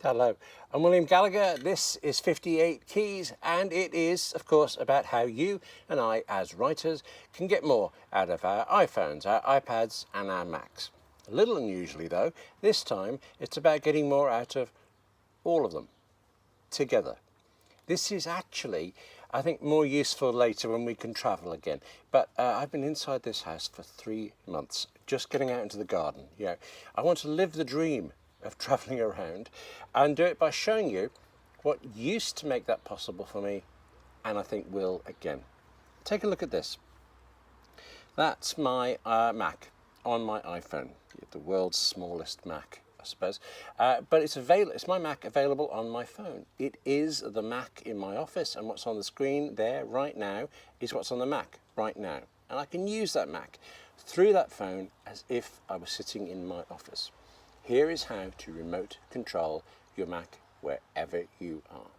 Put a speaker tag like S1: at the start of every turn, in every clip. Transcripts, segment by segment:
S1: Hello, I'm William Gallagher. This is 58 Keys, and it is, of course, about how you and I, as writers, can get more out of our iPhones, our iPads, and our Macs. A little unusually, though, this time it's about getting more out of all of them together. This is actually, I think, more useful later when we can travel again. But I've been inside this house for 3 months, just getting out into the garden. I want to live the dream of travelling around and do it by showing you what used to make that possible for me, and I think will again. Take a look at this. That's my Mac on my iPhone, the world's smallest Mac, I suppose. But it's my Mac available on my phone. It is the Mac in my office, and what's on the screen there right now is what's on the Mac right now. And I can use that Mac through that phone as if I was sitting in my office. Here is how to remote control your Mac wherever you are.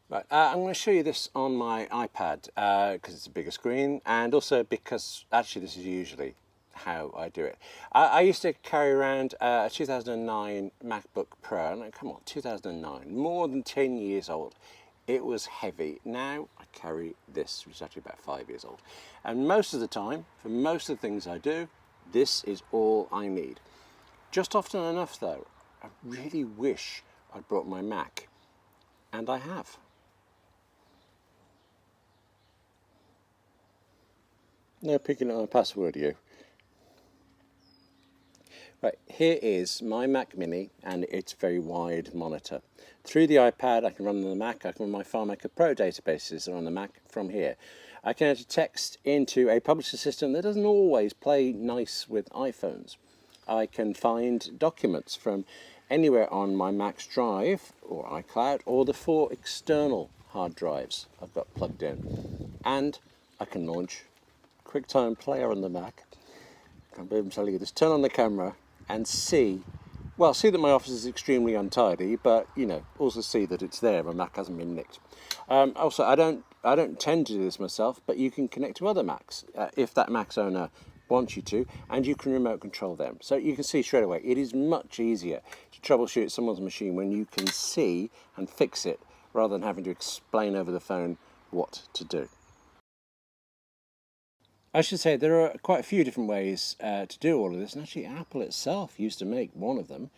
S1: Right, I'm going to show you this on my iPad because it's a bigger screen, and also because actually this is usually how I do it. I used to carry around a 2009 MacBook Pro, and come on, 2009, more than 10 years old. It was heavy. Now I carry this, which is actually about 5 years old. And most of the time, for most of the things I do, this is all I need. Just often enough though, I really wish I'd brought my Mac, and I have. No picking up my password, you. Right, here is my Mac Mini and its very wide monitor. Through the iPad I can run on the Mac, I can run my FileMaker Pro databases on the Mac from here. I can enter text into a publisher system that doesn't always play nice with iPhones. I can find documents from anywhere on my Mac's drive or iCloud or the 4 external hard drives I've got plugged in. And I can launch QuickTime Player on the Mac. I can't believe I'm telling you this. Turn on the camera and see that my office is extremely untidy, but also see that it's there. My Mac hasn't been nicked. Also, I don't tend to do this myself, but you can connect to other Macs if that Mac's owner wants you to, and you can remote control them. So you can see straight away it is much easier to troubleshoot someone's machine when you can see and fix it rather than having to explain over the phone what to do. I should say there are quite a few different ways to do all of this, and actually Apple itself used to make one of them.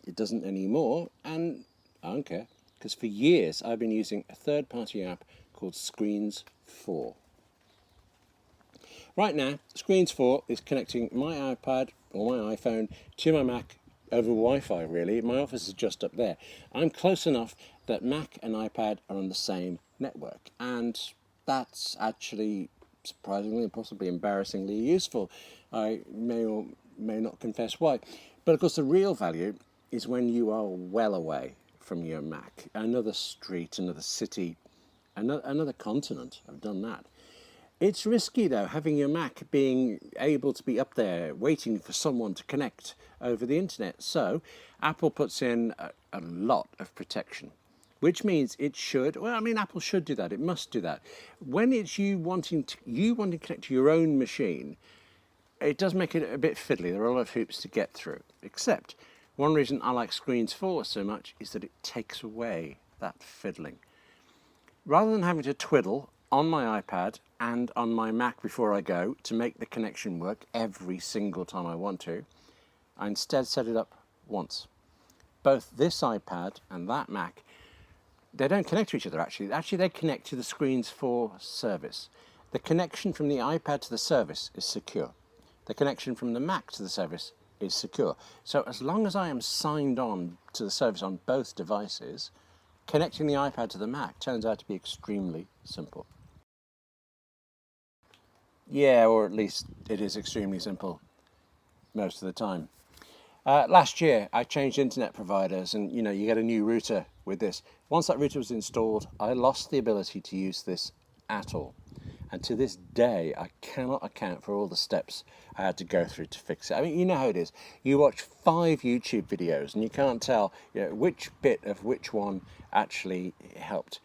S1: It doesn't anymore, and I don't care, because for years I've been using a third-party app called Screens 4. Right now, Screens 4 is connecting my iPad or my iPhone to my Mac over Wi-Fi, really. My office is just up there. I'm close enough that Mac and iPad are on the same network, and that's actually surprisingly and possibly embarrassingly useful. I may or may not confess why. But of course the real value is when you are well away from your Mac. Another street, another city, another continent. I've done that. It's risky though, having your Mac being able to be up there waiting for someone to connect over the internet. So Apple puts in a lot of protection, which means it should, Apple should do that, it must do that. When it's you wanting to connect to your own machine, it does make it a bit fiddly. There are a lot of hoops to get through. Except, one reason I like Screens 4 so much is that it takes away that fiddling. Rather than having to twiddle on my iPad and on my Mac before I go to make the connection work every single time I want to, I instead set it up once. Both this iPad and that Mac, they don't connect to each other actually. Actually, they connect to the Screens 4 service. The connection from the iPad to the service is secure. The connection from the Mac to the service is secure. So as long as I am signed on to the service on both devices, connecting the iPad to the Mac turns out to be extremely simple. Yeah, or at least it is extremely simple most of the time. Last year I changed internet providers, and you get a new router with this. Once that router was installed, I lost the ability to use this at all. And to this day, I cannot account for all the steps I had to go through to fix it. I mean, you know how it is. You watch 5 YouTube videos and you can't tell which bit of which one actually helped.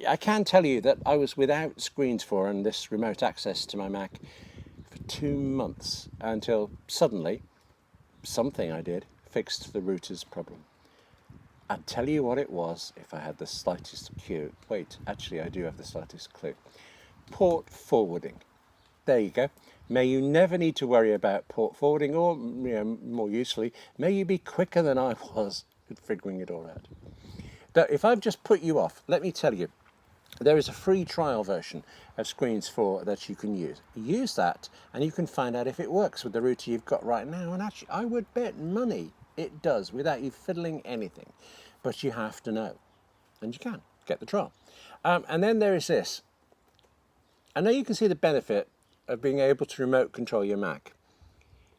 S1: I can tell you that I was without Screens 4 and this remote access to my Mac for 2 months until suddenly something I did fixed the router's problem. I'd tell you what it was if I had the slightest clue. Wait, actually I do have the slightest clue. Port forwarding. There you go. May you never need to worry about port forwarding, or more usefully, may you be quicker than I was at figuring it all out. Now, if I've just put you off, let me tell you, there is a free trial version of Screens 4 that you can use. Use that and you can find out if it works with the router you've got right now. And actually, I would bet money it does without you fiddling anything. But you have to know. And you can get the trial. And then there is this. I know you can see the benefit of being able to remote control your Mac,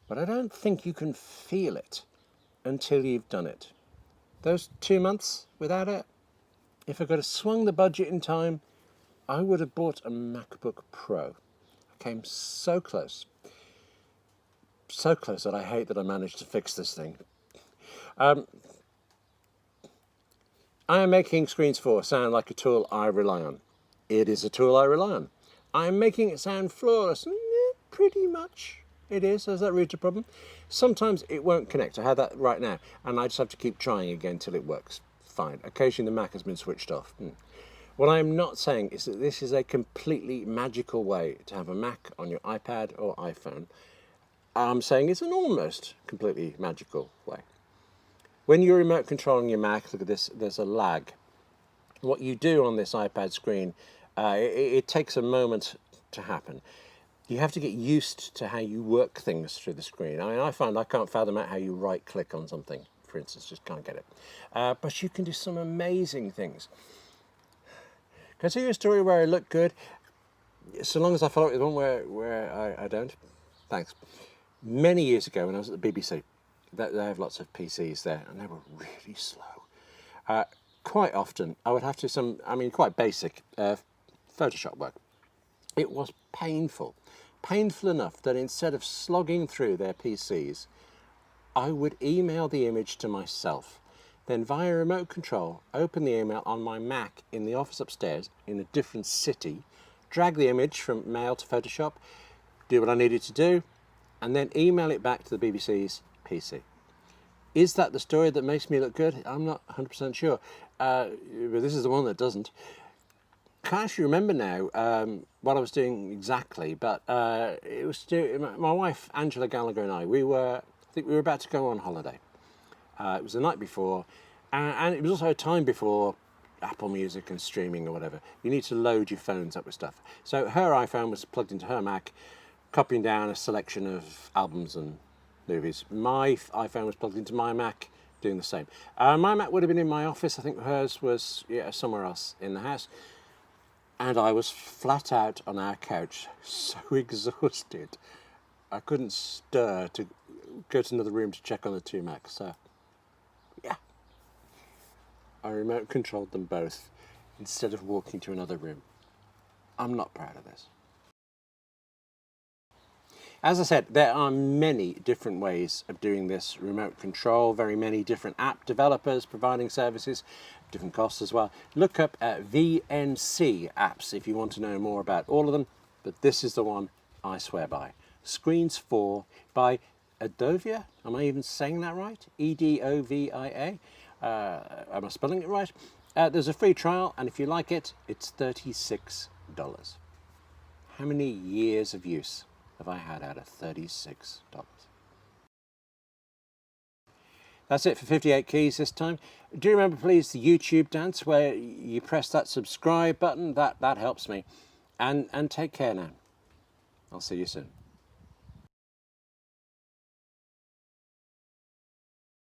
S1: but I don't think you can feel it until you've done it. Those 2 months without it, if I could have swung the budget in time, I would have bought a MacBook Pro. I came so close that I hate that I managed to fix this thing. I am making Screens 4 sound like a tool I rely on. It is a tool I rely on. I'm making it sound flawless. Pretty much it is. There's that router problem. Sometimes it won't connect. I have that right now, and I just have to keep trying again till it works. Fine. Occasionally the Mac has been switched off. What I'm not saying is that this is a completely magical way to have a Mac on your iPad or iPhone. I'm saying it's an almost completely magical way. When you're remote controlling your Mac, look at this, there's a lag. What you do on this iPad screen, it takes a moment to happen. You have to get used to how you work things through the screen. I mean, I find I can't fathom out how you right-click on something, for instance, just can't get it. But you can do some amazing things. Can I tell you a story where I look good? So long as I follow it with one where I don't. Thanks. Many years ago when I was at the BBC, they have lots of PCs there, and they were really slow. Quite often, I would have to quite basic Photoshop work. It was painful. Painful enough that instead of slogging through their PCs, I would email the image to myself. Then via remote control, open the email on my Mac in the office upstairs in a different city, drag the image from Mail to Photoshop, do what I needed to do, and then email it back to the BBC's PC. Is that the story that makes me look good? I'm not 100% sure, but this is the one that doesn't. Can't actually remember now what I was doing exactly, but it was my wife Angela Gallagher and I were about to go on holiday. It was the night before, and it was also a time before Apple Music and streaming or whatever. You need to load your phones up with stuff. So her iPhone was plugged into her Mac, copying down a selection of albums and movies. My iPhone was plugged into my Mac, doing the same. My Mac would have been in my office. I think hers was somewhere else in the house. And I was flat out on our couch, so exhausted. I couldn't stir to go to another room to check on the two Macs. So, yeah. I remote controlled them both instead of walking to another room. I'm not proud of this. As I said, there are many different ways of doing this remote control, very many different app developers providing services, different costs as well. Look up at VNC apps if you want to know more about all of them, but this is the one I swear by. Screens 4 by Edovia. Am I even saying that right? Edovia. Am I spelling it right? There's a free trial, and if you like it, it's $36. How many years of use have I had out of $36? That's it for 58 Keys this time. Do remember, please, the YouTube dance where you press that subscribe button. That helps me. And take care now. I'll see you soon.